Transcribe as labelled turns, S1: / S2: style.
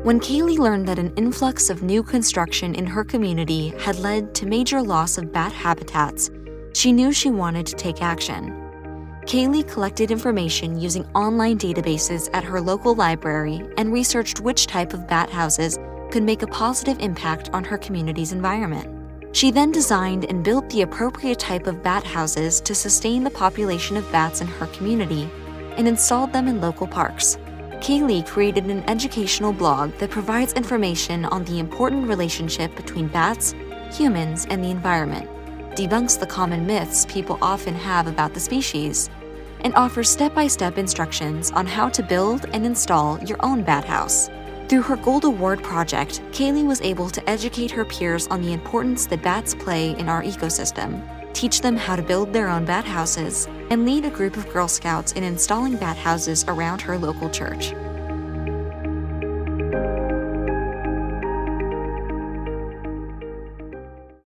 S1: When Kaylee learned that an influx of new construction in her community had led to major loss of bat habitats, she knew she wanted to take action. Kaylee collected information using online databases at her local library and researched which type of bat houses could make a positive impact on her community's environment. She then designed and built the appropriate type of bat houses to sustain the population of bats in her community and installed them in local parks. Kaylee created an educational blog that provides information on the important relationship between bats, humans, and the environment, debunks the common myths people often have about the species, and offers step-by-step instructions on how to build and install your own bat house. Through her Gold Award project, Kaylee was able to educate her peers on the importance that bats play in our ecosystem, teach them how to build their own bat houses, and lead a group of Girl Scouts in installing bat houses around her local church.